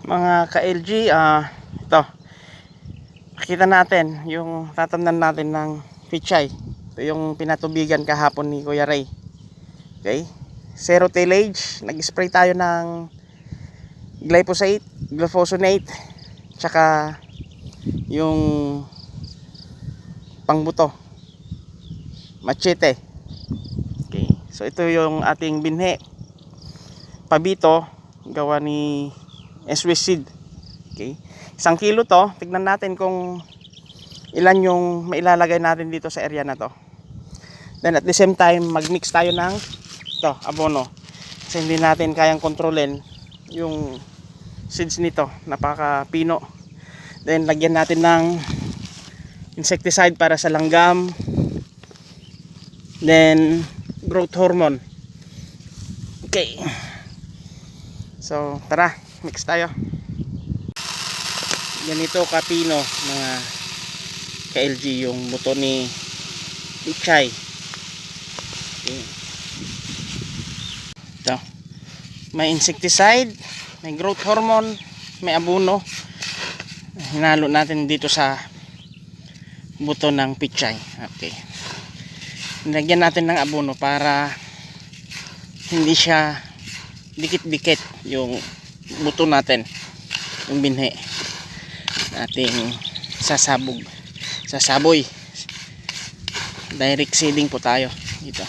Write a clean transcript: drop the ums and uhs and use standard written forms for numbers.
Mga ka-LG, ito makita natin yung tatamnan natin ng pichay. Ito yung pinatubigan kahapon ni Kuya Ray. Okay, zero tillage. Nag-spray tayo ng glyphosate, glufosinate, tsaka yung pangbuto, machete. Okay, so ito yung ating binhe pabito gawa ni Swiss Seed. Okay, 1 kilo to. Tignan natin kung ilan yung mailalagay natin dito sa area na to. Then at the same time mag-mix tayo ng ito, abono, kasi hindi natin kayang kontrolin yung seeds nito, napaka-pino. Then lagyan natin ng insecticide para sa langgam, then growth hormone. Okay, so tara, mix tayo. Ganito kapino mga ka-LG yung buto ni pichay. Okay, ito may insecticide, may growth hormone, may abono. Hinalo natin dito sa buto ng pichay. Okay, lagyan natin ng abono para hindi siya dikit-dikit yung buto natin, yung binhe nating sasaboy. Direct seeding po tayo dito.